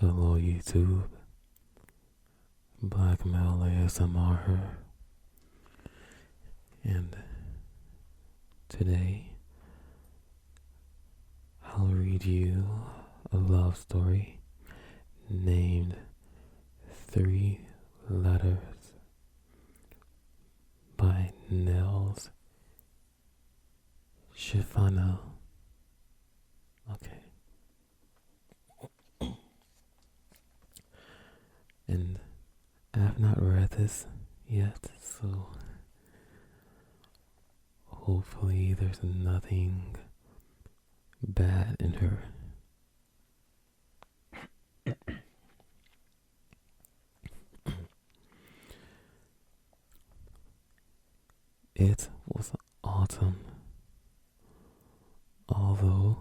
Hello YouTube, BlackMaleASMR here, and today I'll read you a love story named 3 Letters by Nels Shifano. Okay. And I have not read this yet, so hopefully there's nothing bad in her. It was autumn, although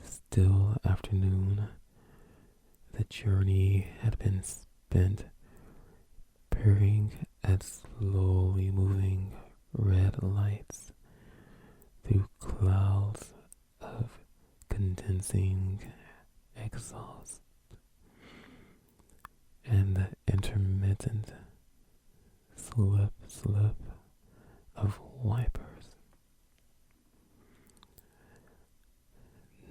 still afternoon. The journey had been spent peering at slowly moving red lights through clouds of condensing exhaust and the intermittent slip of wipers.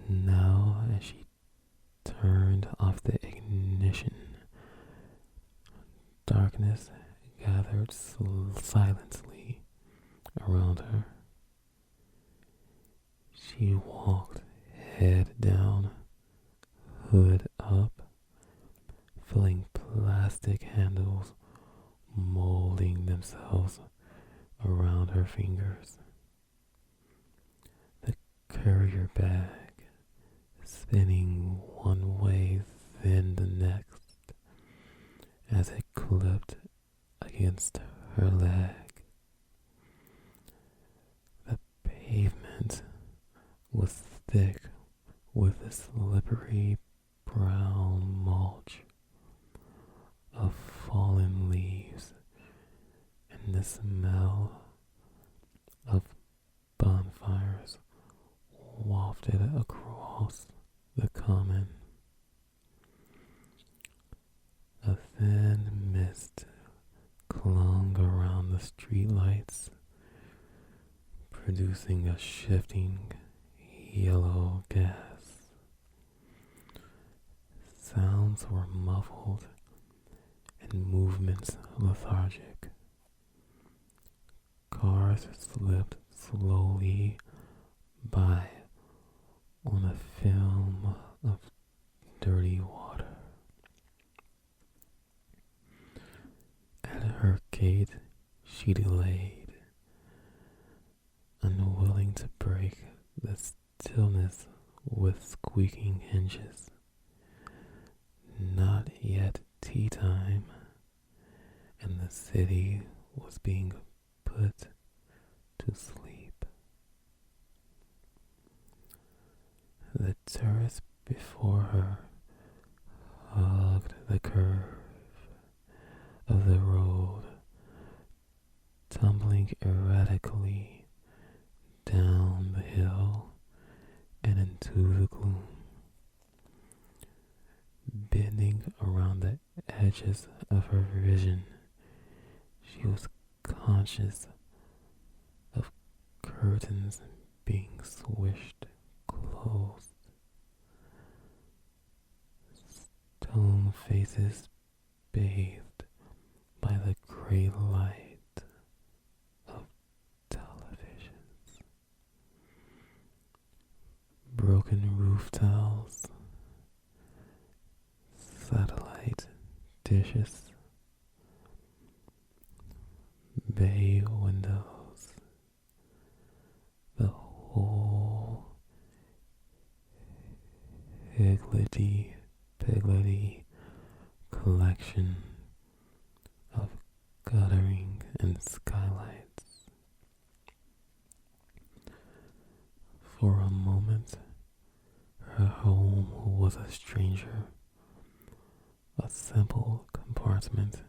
Now, as she turned off the ignition, darkness gathered silently around her. She walked head down, hood up, feeling plastic handles molding themselves around her fingers. The carrier bag spinning one way, then the next, as it clipped against her leg. The pavement was thick with a slippery brown mulch of fallen leaves, and the smell of bonfires wafted across the common. A thin mist clung around the streetlights, producing a shifting yellow gas. Sounds were muffled and movements lethargic. Cars slipped slowly by on a film of dirty water. At her gate, she delayed, unwilling to break the stillness with squeaking hinges. Not yet tea time, and the city was being put to sleep. The terrace before her hugged the curve of the road, tumbling erratically down the hill and into the gloom. Bending around the edges of her vision, she was conscious of curtains being swished closed. Stone faces bathed by the gray light of televisions. Broken roof tiles, satellite dishes, bay windows, the whole higgledy-piggledy collection of guttering and skylights. For a moment, her home was a stranger, a simple compartment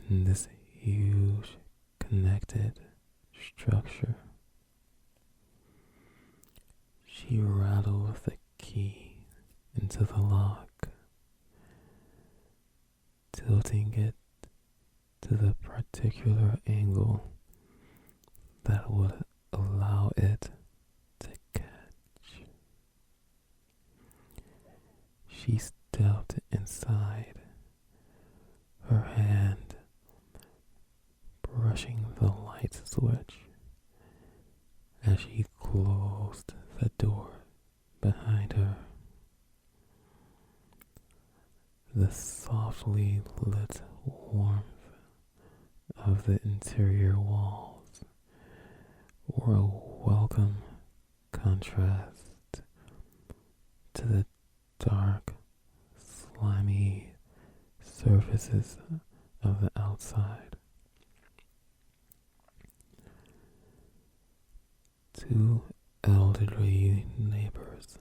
in this huge, connected structure. She rattled the key into the lock, tilting it to the particular angle that would allow it to catch. She stepped inside, her hand brushing the light switch as she closed the door behind her. The softly lit warmth of the interior walls were a welcome contrast to the dark, slimy surfaces of the outside. Two elderly neighbors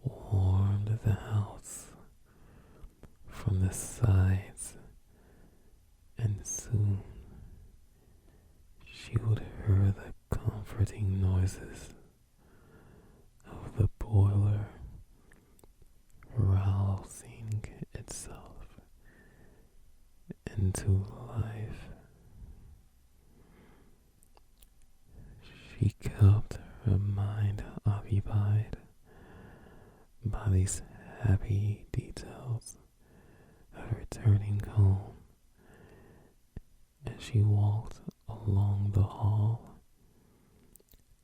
warmed the house from the sides, and soon she would hear the comforting noises of the boiler rousing itself into life. She kept her mind occupied by these happy details of returning home as she walked along the hall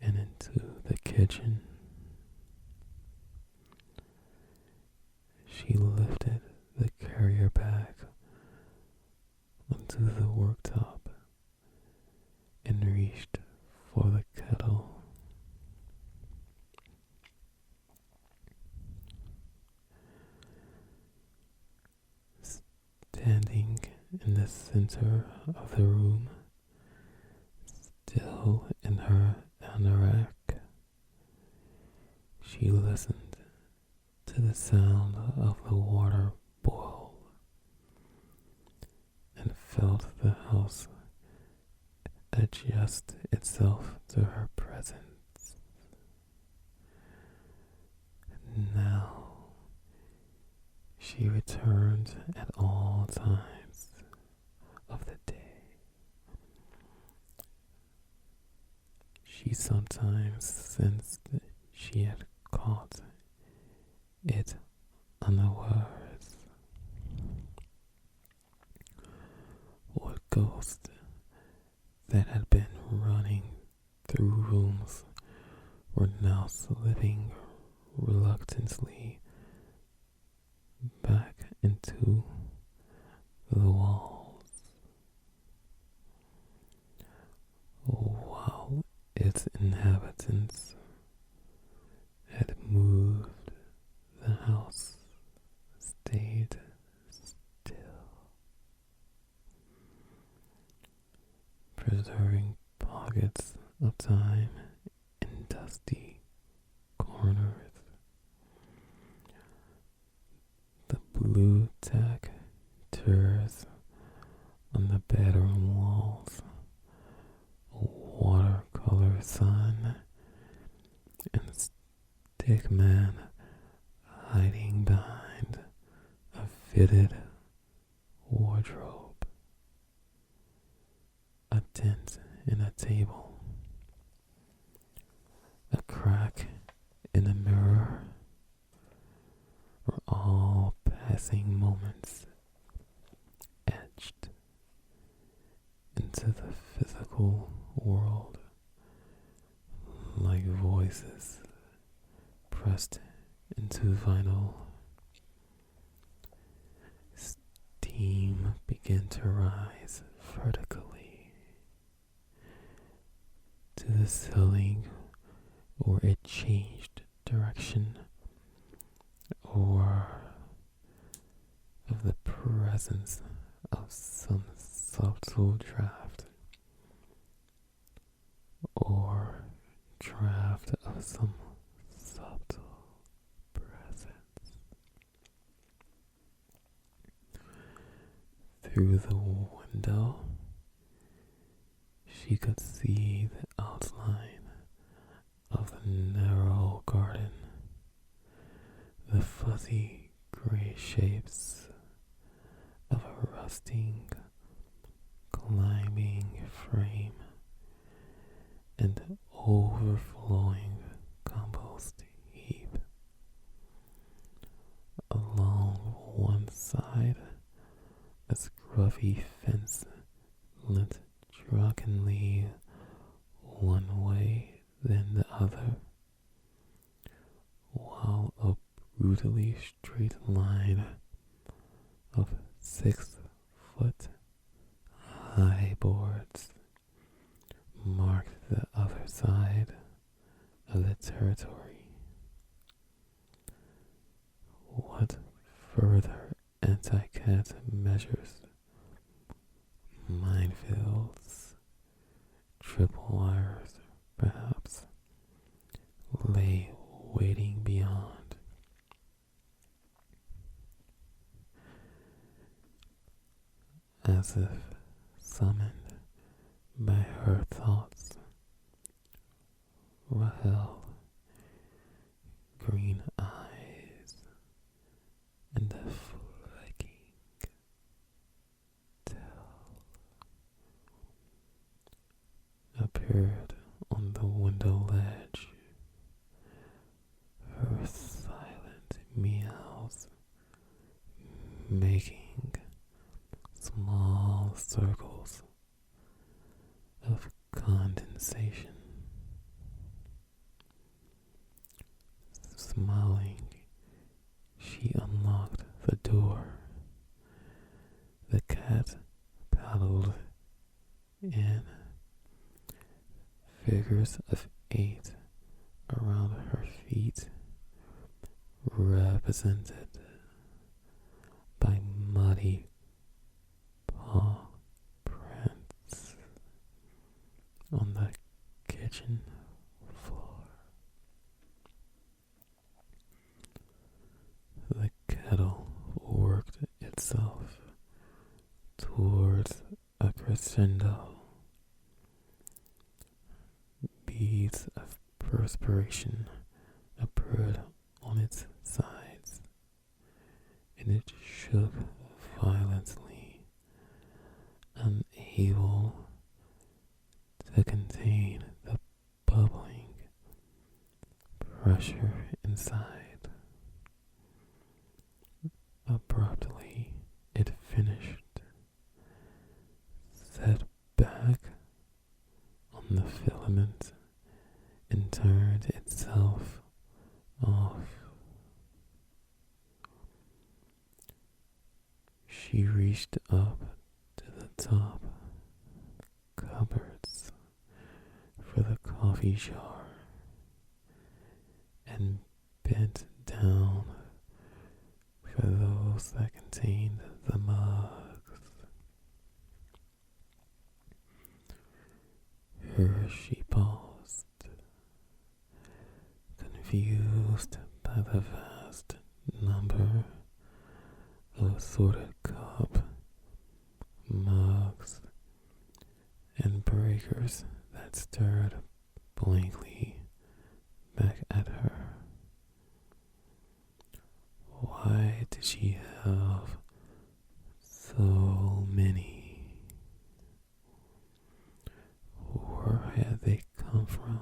and into the kitchen. She lifted the carrier bag onto the worktop and reached for the kettle. Standing in the center of the room, still in her anorak, she listened to the sound of the water boil and felt the house adjust itself to her presence. Now she returned at all times of the day. She sometimes sensed she had caught it unawares. What ghost that had been running through rooms were now slipping reluctantly back into the walls, while its inhabitants had moved. The house stayed still, preserving pockets of time in dusty corners. The blue tack tears on the bedroom walls, a watercolor sun, and a stick man hiding behind a fitted wardrobe, a dent in a table, a crack in a mirror, were all passing moments etched into the physical world like voices pressed into vinyl. Steam began to rise vertically to the ceiling, or it changed direction, or of the presence of some subtle draft, or draft of some subtle presence. Through the window, she could see the outline of the narrow garden, the fuzzy gray shapes of a rusting, climbing frame and overflowing compost heap. Along one side, a scruffy fence leant drunkenly one way then the other, while a brutally straight line of 6-foot high boards marked the other side of the territory. What further anti-cat measures, minefields, triple wires, perhaps, lay waiting beyond? As if summoned by her thoughts, Rahel, green eyes, and a flicking tail appeared on the window ledge. Her silent meows making small circles of condensation. Smiling, she unlocked the door. The cat paddled in. Figures of 8 around her feet, represented by muddy paw prints on the kitchen floor. The kettle worked itself towards a crescendo. Beads of perspiration appeared on its sides, and it shook violently, unable to contain the bubbling pressure inside. Abruptly, it finished, set back on the filament, and turned itself off. She reached up to the top cupboards for the coffee jar and bent down for those that contained the mugs. Here she paused, confused by the vast number of assorted cup, mugs, and breakers that stared blankly back at her. Why did she have so many? Where had they come from?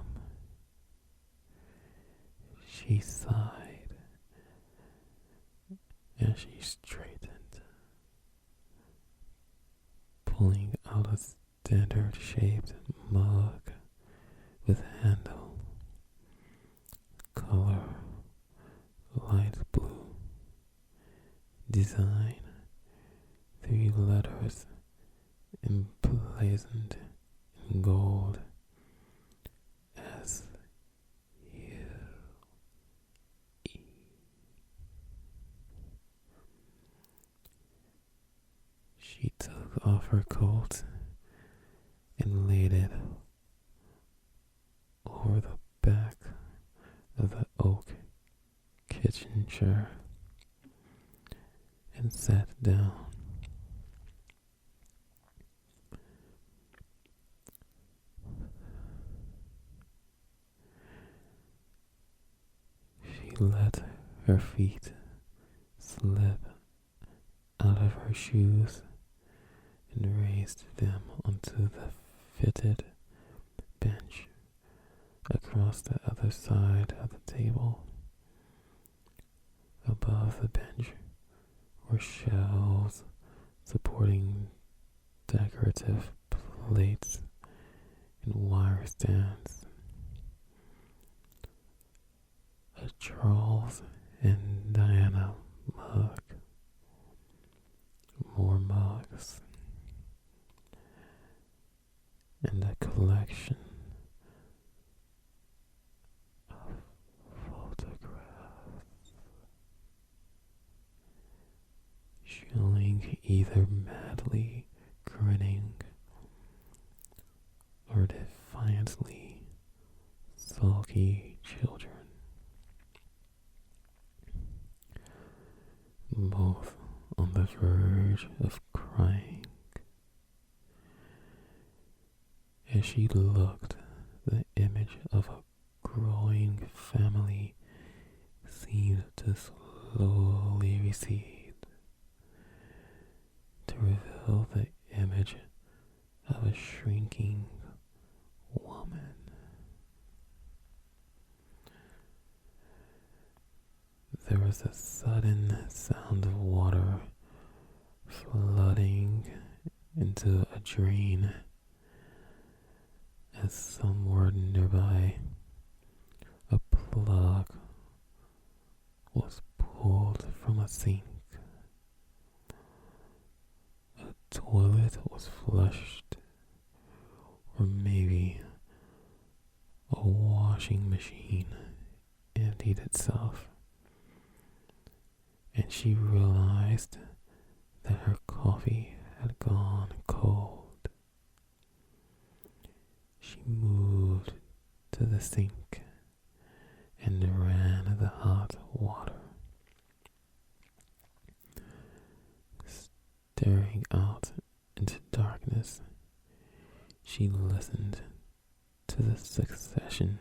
She sighed as she straightened, pulling out a standard-shaped mug with handle, color light blue, design 3 letters emblazoned in gold, S-U-E. She took off her coat and laid it over the back of the oak kitchen chair and sat down. She let her feet slip out of her her shoes and raised them onto the fitted bench across the other side of the table. Above the bench were shelves supporting decorative plates and wire stands. A Charles and Diana mug, more mugs, and a collection of photographs showing either madly grinning or defiantly sulky children, both on the verge of crying. As she looked, the image of a growing family seemed to slowly recede, to reveal the image of a shrinking woman. There was a sudden sound of water flooding into a drain as somewhere nearby a plug was pulled from a sink. A toilet was flushed, or maybe a washing machine emptied itself, and she realized that her coffee had gone cold. She moved to the sink and ran the hot water. Staring out into darkness, she listened to the succession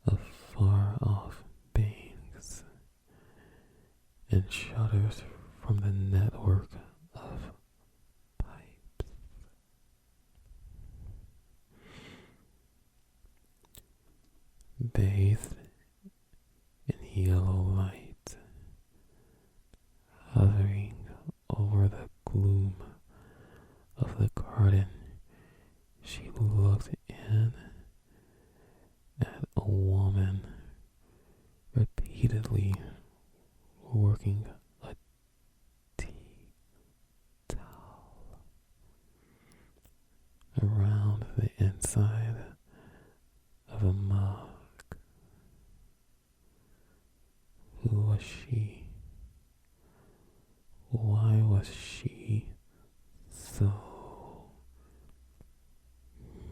of far-off bangs and shudders from the network of pipes. Bathed in yellow light, hovering over the gloom of the garden, she looked in at a woman repeatedly working a tea towel around the inside of a mug. Who was she? Why was she so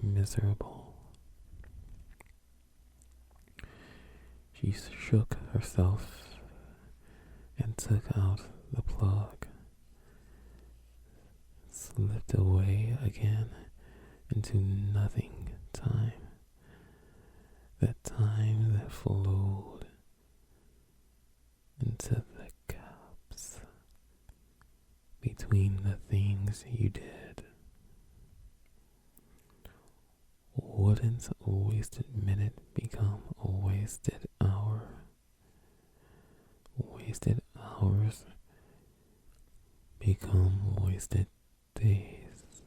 miserable? She shook herself and took out the plug, slipped away again into nothing time, that time that flowed into the gaps between the things you did. Wouldn't a wasted minute become a wasted hour? Wasted hours become wasted days.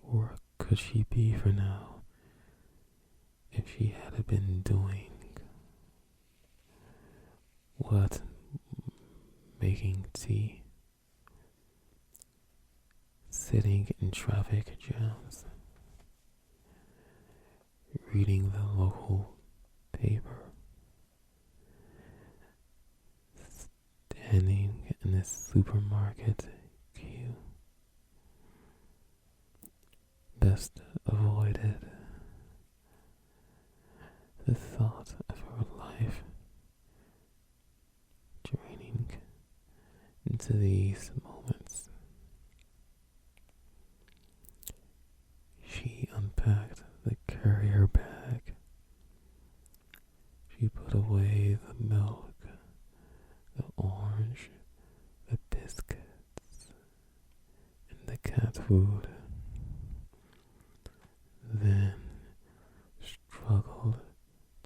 Where could she be for now if she had been doing what? Making tea, sitting in traffic jams, reading the local paper, standing in a supermarket queue. Best avoided. The thought of her life draining into these moments. She unpacked the carrier bag. She put away the milk, the food, then struggled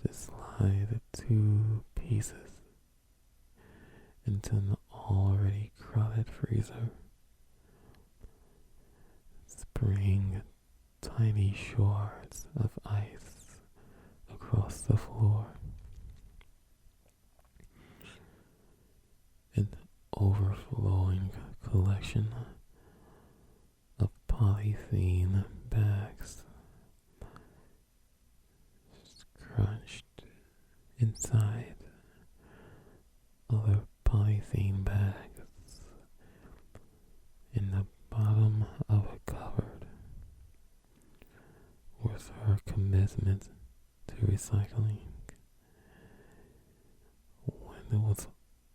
to slide the two pieces into an already crowded freezer, spraying tiny shards of ice across the floor. An overflowing collection of polythene bags scrunched inside other polythene bags in the bottom of a cupboard was her commitment to recycling. When it was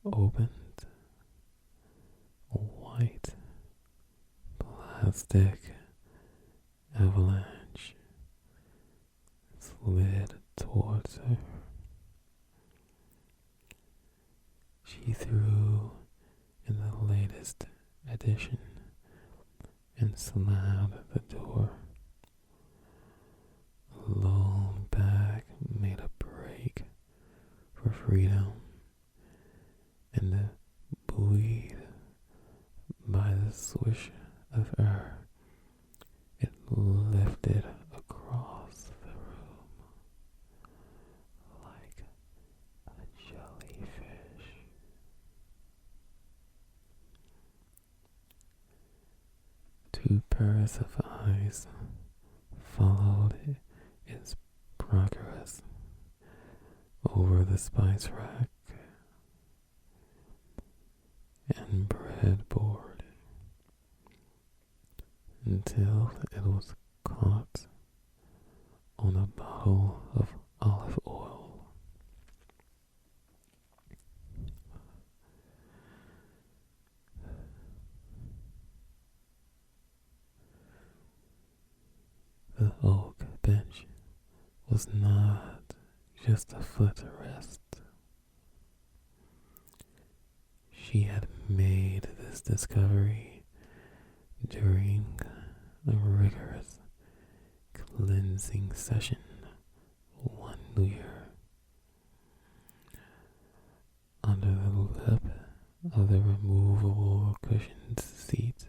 opened, a white plastic avalanche slid towards her. She threw in the latest edition and slammed the door. A lone bag made a break for freedom, and buoyed by the swish of air, it lifted across the room like a jellyfish. Two pairs of eyes followed its progress over the spice rack and breadboard until it was caught on a bottle of olive oil. The oak bench was not just a footrest. She had made this discovery during a rigorous cleansing session one New Year. Under the lip of the removable cushioned seat